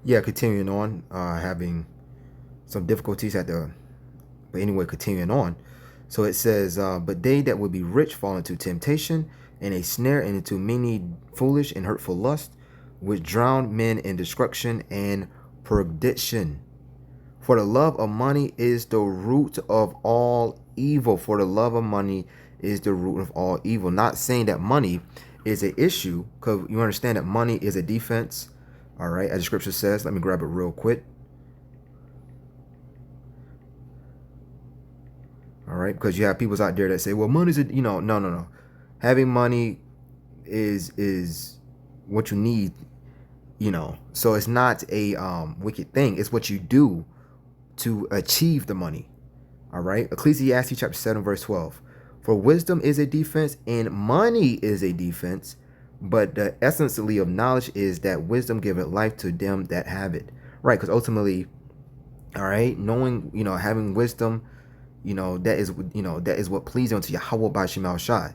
Yeah, continuing on, having some difficulties but anyway, continuing on. So it says, but they that would be rich fall into temptation and a snare and into many foolish and hurtful lusts, which drown men in destruction and perdition. For the love of money is the root of all evil. For the love of money is the root of all evil. Not saying that money is an issue, because you understand that money is a defense. All right, as the scripture says, let me grab it real quick. All right, because you have people out there that say, well, money's no. Having money is what you need, So it's not a wicked thing. It's what you do to achieve the money. All right. Ecclesiastes chapter 7, verse 12. For wisdom is a defense and money is a defense, but the essentially of knowledge is that wisdom giveth life to them that have it. Right. Because ultimately, all right, knowing, having wisdom, that is what pleases unto Yahweh by Shemal Shai.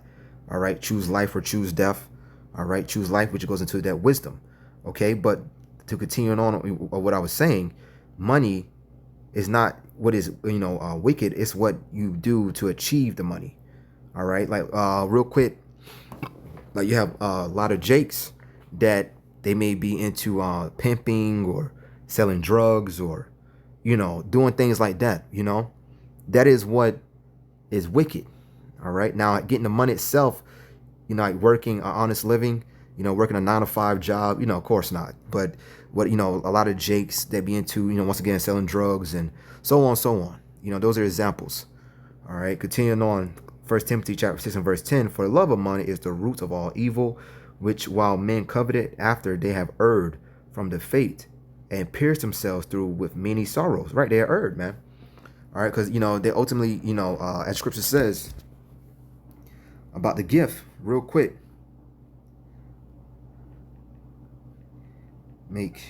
All right. Choose life or choose death. All right. Choose life, which goes into that wisdom. Okay. But to continue on what I was saying, money is not what is wicked. It's what you do to achieve the money. All right, like real quick, like you have a lot of jakes that they may be into pimping or selling drugs or doing things like that. That is what is wicked. All right, now getting the money itself, like working an honest living, working a 9 to 5 job, of course not. But what, a lot of jakes that be into, once again, selling drugs and so on, so on. Those are examples. All right, continuing on, 1 Timothy chapter 6 and verse 10, for the love of money is the root of all evil, which while men coveted after they have erred from the faith and pierced themselves through with many sorrows. Right, they are erred, man. All right, because, they ultimately, as scripture says about the gift, real quick, make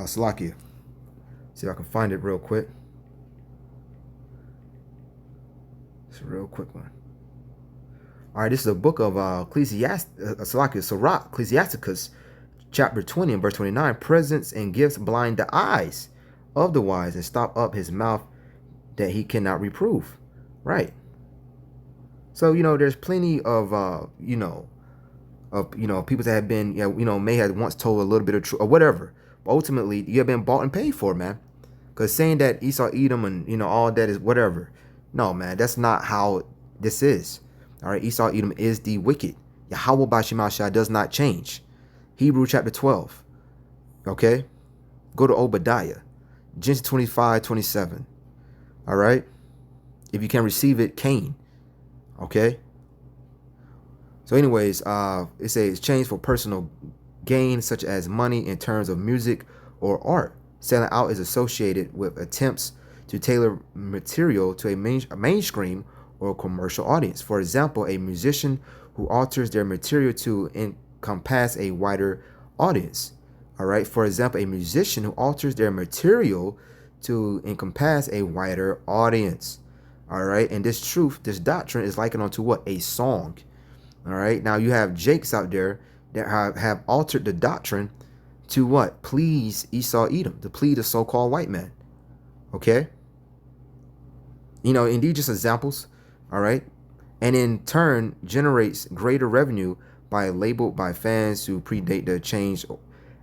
Salakia. See if I can find it real quick. It's a real quick one. All right, this is a book of Ecclesiasticus, chapter 20 and verse 29. Presents and gifts blind the eyes of the wise and stop up his mouth that he cannot reprove. Right. So, there's plenty of, people that have been, may have once told a little bit of truth or whatever. But ultimately, you have been bought and paid for, man. Because saying that Esau, Edom, and, all that is whatever. No, man, that's not how this is. All right, Esau, Edom is the wicked. Yahweh by Shemal Shai does not change. Hebrew chapter 12. Okay? Go to Obadiah. Genesis 25:27. All right? If you can receive it, Cain. Okay? So anyways, it says change for personal gain, such as money in terms of music or art. Selling out is associated with attempts to tailor material to a mainstream or commercial audience. For example, a musician who alters their material to encompass a wider audience. All right. For example, a musician who alters their material to encompass a wider audience. All right. And this doctrine is likened onto what? A song. All right. Now you have jakes out there that have altered the doctrine to what? Please Esau, Edom, to please the so-called white man. Okay. And these just examples. All right. And in turn generates greater revenue by labeled by fans who predate the change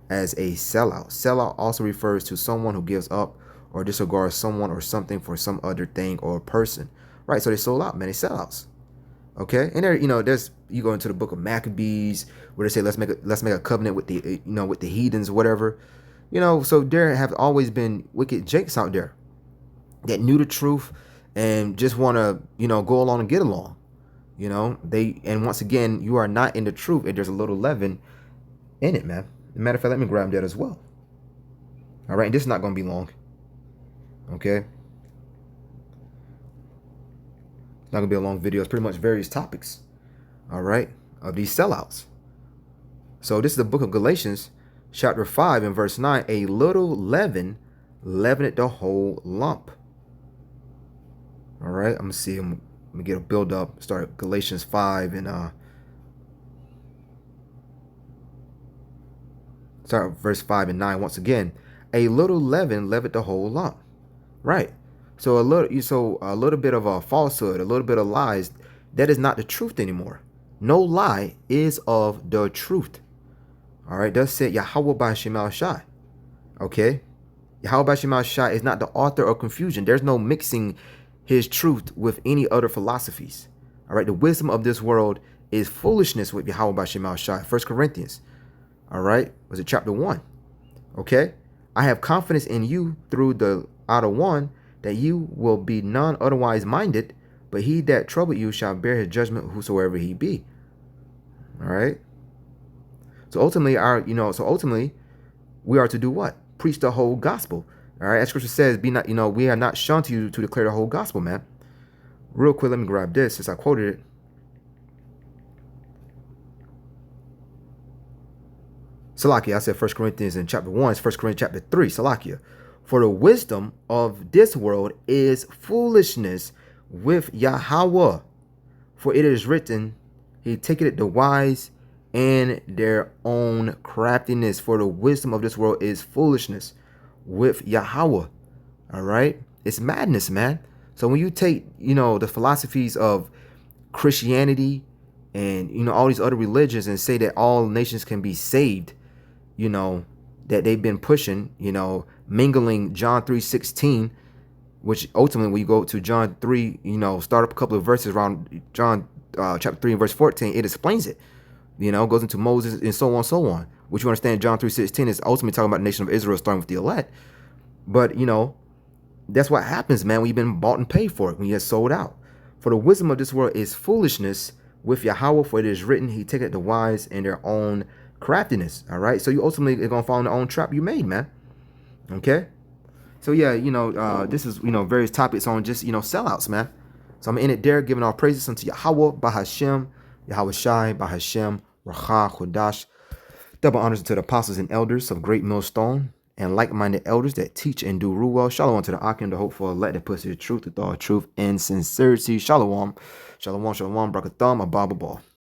as a sellout. Sellout also refers to someone who gives up or disregards someone or something for some other thing or person. Right. So they sold out, man. They sellouts. Okay. And there, there's, you go into the book of Maccabees where they say let's make a covenant with the with the heathens, whatever. So there have always been wicked jakes out there that knew the truth and just want to, go along and get along. And once again, you are not in the truth and there's a little leaven in it, man. As a matter of fact, let me grab that as well. All right, and this is not going to be long. Okay. It's not going to be a long video. It's pretty much various topics, all right, of these sellouts. So this is the book of Galatians, chapter 5 and verse 9. A little leaven leaveneth the whole lump. All right, a little leaven leaveneth the whole lump. All right, and this is not going to be long. Okay. It's not going to be a long video. It's pretty much various topics. All right, of these sellouts. So this is the book of Galatians, chapter 5 and verse 9. A little leaven leaveneth the whole lump. right, I'm gonna see. I'm gonna get a build up. Start Galatians 5 and start verse 5 and 9 once again. A little leaven leavened the whole lump. Right. So a little bit of a falsehood, a little bit of lies, that is not the truth anymore. No lie is of the truth. All right. Thus said Yahweh by Shemal Shai. Okay. Yahweh by Shemal Shai is not the author of confusion. There's no mixing his truth with any other philosophies. All right. The wisdom of this world is foolishness with Yahweh by Shemal Shai. 1 Corinthians. All right. Was it chapter 1? Okay. I have confidence in you through the outer one that you will be none otherwise minded, but he that troubled you shall bear his judgment whosoever he be. All right. So ultimately we are to do what? Preach the whole gospel. All right. As scripture says, be not, we are not shunned to you to declare the whole gospel, man. Real quick, let me grab this since I quoted it. Salakia, I said 1 Corinthians in chapter 1, it's 1 Corinthians chapter 3, Salakia. For the wisdom of this world is foolishness with Yahweh. For it is written, he taketh the wise and their own craftiness. For the wisdom of this world is foolishness with Yahweh. All right? It's madness, man. So when you take, the philosophies of Christianity and, all these other religions and say that all nations can be saved, that they've been pushing, mingling John 3:16, which ultimately when you go to John 3, start up a couple of verses around John chapter 3 and verse 14, it explains it. Goes into Moses and so on, which you understand John 3:16 is ultimately talking about the nation of Israel starting with the elect. But, that's what happens, man, when you've been bought and paid for it, when you get sold out. For the wisdom of this world is foolishness with Yahweh, for it is written, he taketh the wise in their own craftiness. All right. So you ultimately are going to fall in the own trap you made, man. Okay. So yeah, this is, various topics on just, sellouts, man. So I'm in it there, giving all praises unto Yahweh, Bahashem, Yahweh Shai, Bahashem, Racha, Chodash. Double honors to the apostles and elders of Great Millstone and like-minded elders that teach and do rule well. Shalom to the Akim, the hopeful elect that puts the truth with all truth and sincerity. Shalom. Shalom, shalom, brakatham, ababa.